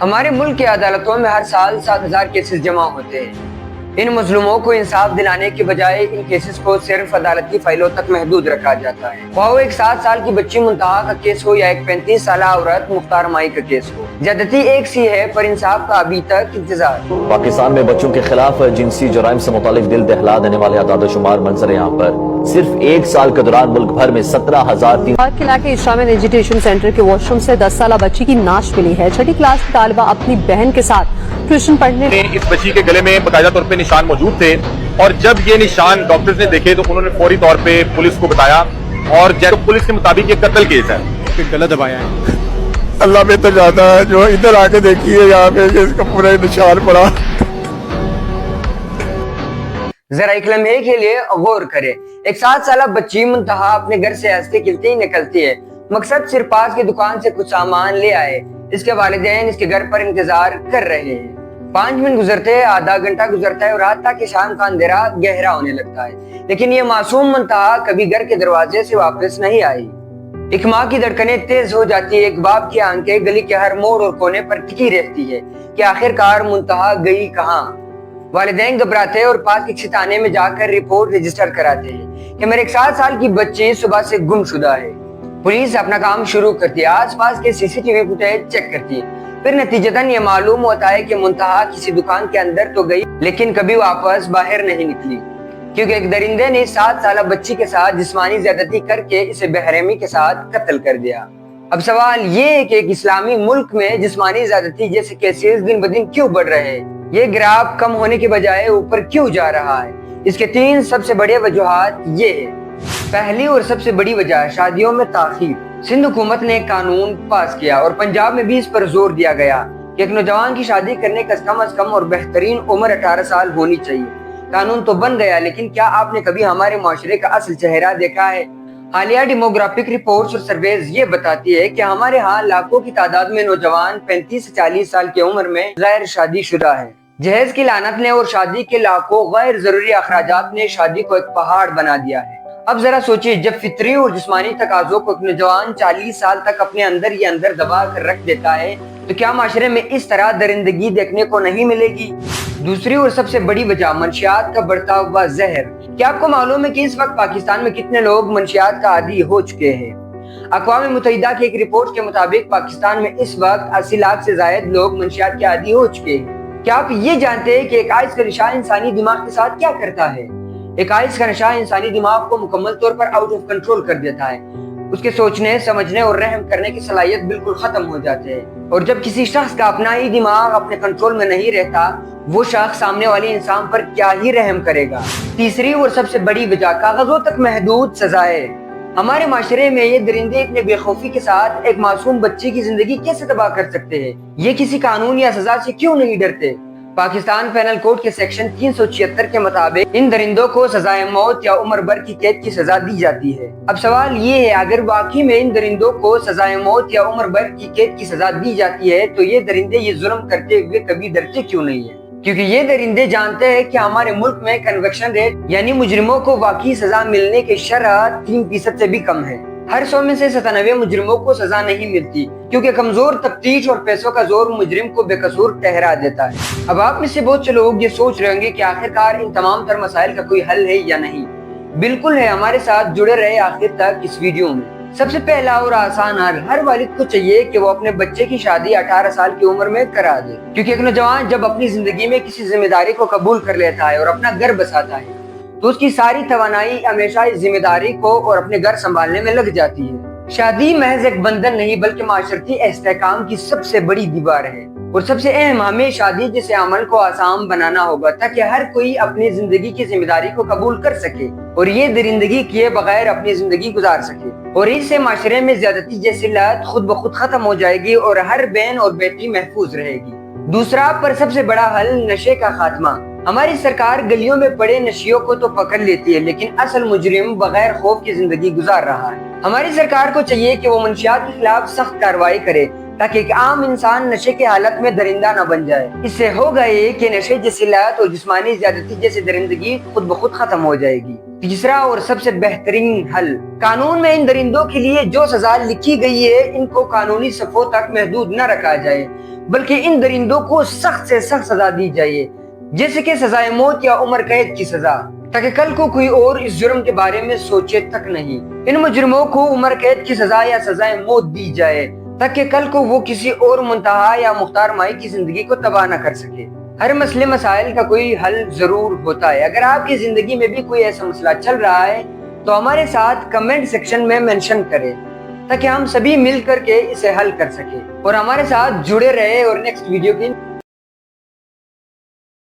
ہمارے ملک کی عدالتوں میں ہر سال 7,000 کیسز جمع ہوتے ہیں۔ ان مظلوموں کو انصاف دلانے کے بجائے ان کیسز کو صرف عدالتی فائلوں تک محدود رکھا جاتا ہے، خواہ وہ ایک 7 سال کی بچی منتہا کا کیس ہو یا ایک 35 سالہ عورت مختار مائی کا کیس ہو، زیادتی ایک سی ہے پر انصاف کا ابھی تک انتظار۔ پاکستان میں بچوں کے خلاف جنسی جرائم سے متعلق دل دہلا دینے والے اعداد و شمار منظر یہاں پر صرف ایک سال کے دوران ملک بھر میں 17,000 قلعہ کے اسلامک ایجوکیشن سینٹر کے واش روم سے 10 سالہ بچی کی نعش ملی ہے۔ 6ٹھی کلاس کی طالبہ اپنی بہن کے ساتھ ٹیوشن پڑھنے اس بچی کے گلے میں باقاعدہ طور پہ نشان موجود تھے، اور جب یہ نشان ڈاکٹرز نے دیکھے تو انہوں نے فوری طور پہ پولیس کو بتایا، اور جب پولیس کے مطابق یہ قتل کیس ہے۔ گلا دبایا ہے، اللہ بہتر جاتا ہے، جو ادھر آ کے دیکھیے یہاں پہ اس کا پورا نشان پڑا۔ ذرا ایک لمحے کے لیے غور کرے، ایک 7 سالہ بچی منتہا اپنے گھر سے ہنستے کھلتے ہی نکلتی ہے، مقصد صرف پاس کی دکان سے کچھ سامان لے آئے۔ اس کے والدین اس کے گھر پر انتظار کر رہے ہیں۔ 5 منٹ گزرتے ہیں، آدھا گھنٹہ گزرتا ہے، اور رات تک شام کا اندھیرا گہرا ہونے لگتا ہے، لیکن یہ معصوم منتہا کبھی گھر کے دروازے سے واپس نہیں آئی۔ ایک ماں کی دھڑکنیں تیز ہو جاتی ہے، ایک باپ کی آنکھیں گلی کے ہر موڑ اور کونے پر ٹکی رہتی ہے کہ آخر کار منتہا گئی کہاں۔ والدین گھبراتے اور پاس کے تھانے میں جا کر رپورٹ رجسٹر کراتے ہیں کہ میرے ایک 7 سال کی بچی صبح سے گم شدہ ہے۔ پولیس اپنا کام شروع کرتی ہے، آس پاس کے CCTV فوٹیج چیک کرتی ہے، پھر نتیجتاً یہ معلوم ہوتا ہے کہ منتہا کسی دکان کے اندر تو گئی لیکن کبھی واپس باہر نہیں نکلی، کیونکہ ایک درندے نے 7 سالہ بچی کے ساتھ جسمانی زیادتی کر کے اسے بے رحمی کے ساتھ قتل کر دیا۔ اب سوال یہ ہے کہ ایک اسلامی ملک میں جسمانی زیادتی جیسے کیسز دن بدن کیوں بڑھ رہے ہیں؟ یہ گراف کم ہونے کے بجائے اوپر کیوں جا رہا ہے؟ اس کے 3 سب سے بڑے وجوہات یہ ہیں۔ پہلی اور سب سے بڑی وجہ شادیوں میں تاخیر۔ سندھ حکومت نے ایک قانون پاس کیا اور پنجاب میں بھی اس پر زور دیا گیا کہ ایک نوجوان کی شادی کرنے کا کم از کم اور بہترین عمر 18 سال ہونی چاہیے۔ قانون تو بن گیا، لیکن کیا آپ نے کبھی ہمارے معاشرے کا اصل چہرہ دیکھا ہے؟ حالیہ ڈیموگرافک رپورٹس اور سرویز یہ بتاتی ہے کہ ہمارے ہاں لاکھوں کی تعداد میں نوجوان 35 سے 40 سال کی عمر میں غیر شادی شدہ ہیں۔ جہیز کی لعنت نے اور شادی کے لاکھوں غیر ضروری اخراجات نے شادی کو ایک پہاڑ بنا دیا ہے۔ اب ذرا سوچیے، جب فطری اور جسمانی تقاضوں کو ایک نوجوان 40 سال تک اپنے اندر ہی اندر دبا کر رکھ دیتا ہے تو کیا معاشرے میں اس طرح درندگی دیکھنے کو نہیں ملے گی؟ دوسری اور سب سے بڑی وجہ منشیات کا بڑھتا ہوا زہر۔ کیا آپ کو معلوم ہے کہ اس وقت پاکستان میں کتنے لوگ منشیات کا عادی ہو چکے ہیں؟ اقوام متحدہ کی ایک رپورٹ کے مطابق پاکستان میں اس وقت 80 لاکھ سے زائد لوگ منشیات کے عادی ہو چکے ہیں۔ کیا آپ یہ جانتے ہیں کہ ایک آئس کا نشہ انسانی دماغ کے ساتھ کیا کرتا ہے؟ ایک آئس کا نشہ انسانی دماغ کو مکمل طور پر آؤٹ آف کنٹرول کر دیتا ہے۔ اس کے سوچنے، سمجھنے اور رحم کرنے کی صلاحیت بالکل ختم ہو جاتے ہیں، اور جب کسی شخص کا اپنا ہی دماغ اپنے کنٹرول میں نہیں رہتا، وہ شخص سامنے والے انسان پر کیا ہی رحم کرے گا۔ تیسری اور سب سے بڑی وجہ کاغذوں تک محدود سزائیں۔ ہمارے معاشرے میں یہ درندے اتنے بے خوفی کے ساتھ ایک معصوم بچی کی زندگی کیسے تباہ کر سکتے ہیں؟ یہ کسی قانون یا سزا سے کیوں نہیں ڈرتے؟ پاکستان پینل کوڈ کے سیکشن 376 کے مطابق ان درندوں کو سزائے موت یا عمر بھر کی قید کی سزا دی جاتی ہے۔ اب سوال یہ ہے، اگر واقعی میں ان درندوں کو سزائے موت یا عمر بھر کی قید کی سزا دی جاتی ہے تو یہ درندے یہ ظلم کرتے ہوئے کبھی ڈرتے کیوں نہیں ہیں؟ کیونکہ یہ درندے جانتے ہیں کہ ہمارے ملک میں کنوکشن ریٹ یعنی مجرموں کو واقعی سزا ملنے کی شرح 3% سے بھی کم ہے۔ ہر 100 میں سے 97 مجرموں کو سزا نہیں ملتی، کیونکہ کمزور تفتیش اور پیسوں کا زور مجرم کو بے قصور ٹھہرا دیتا ہے۔ اب آپ میں سے بہت سے لوگ یہ سوچ رہے ہوں گے کہ آخرکار ان تمام تر مسائل کا کوئی حل ہے یا نہیں۔ بالکل ہے، ہمارے ساتھ جڑے رہے آخر تک اس ویڈیو میں۔ سب سے پہلا اور آسان حل، ہر والد کو چاہیے کہ وہ اپنے بچے کی شادی 18 سال کی عمر میں کرا دے، کیونکہ ایک نوجوان جب اپنی زندگی میں کسی ذمہ داری کو قبول کر لیتا ہے اور اپنا گھر بساتا ہے تو اس کی ساری توانائی ہمیشہ اس ذمہ داری کو اور اپنے گھر سنبھالنے میں لگ جاتی ہے۔ شادی محض ایک بندھن نہیں بلکہ معاشرتی استحکام کی سب سے بڑی دیوار ہے، اور سب سے اہم ہمیں شادی جیسے عمل کو آسان بنانا ہوگا تاکہ ہر کوئی اپنی زندگی کی ذمہ داری کو قبول کر سکے اور یہ درندگی کیے بغیر اپنی زندگی گزار سکے، اور اس سے معاشرے میں زیادتی جیسی لت خود بخود ختم ہو جائے گی اور ہر بہن اور بیٹی محفوظ رہے گی۔ دوسرا پر سب سے بڑا حل نشے کا خاتمہ۔ ہماری سرکار گلیوں میں پڑے نشیوں کو تو پکڑ لیتی ہے لیکن اصل مجرم بغیر خوف کی زندگی گزار رہا ہے۔ ہماری سرکار کو چاہیے کہ وہ منشیات کے خلاف سخت کارروائی کرے تاکہ ایک عام انسان نشے کی حالت میں درندہ نہ بن جائے۔ اس سے ہوگا یہ کہ نشے جیسی لت اور جسمانی زیادتی جیسی درندگی خود بخود ختم ہو جائے گی۔ تیسرا اور سب سے بہترین حل، قانون میں ان درندوں کے لیے جو سزا لکھی گئی ہے ان کو قانونی صفوں تک محدود نہ رکھا جائے، بلکہ ان درندوں کو سخت سے سخت سزا دی جائے، جیسے کہ سزائے موت یا عمر قید کی سزا، تاکہ کل کو کوئی اور اس جرم کے بارے میں سوچے تک نہیں۔ ان مجرموں کو عمر قید کی سزا یا سزائے موت دی جائے تاکہ کل کو وہ کسی اور منتہا یا مختار مائی کی زندگی کو تباہ نہ کر سکے۔ ہر مسئلے مسائل کا کوئی حل ضرور ہوتا ہے۔ اگر آپ کی زندگی میں بھی کوئی ایسا مسئلہ چل رہا ہے تو ہمارے ساتھ کمنٹ سیکشن میں مینشن کریں تاکہ ہم سبھی مل کر کے اسے حل کر سکیں، اور ہمارے ساتھ جڑے رہے اور نیکسٹ ویڈیو کی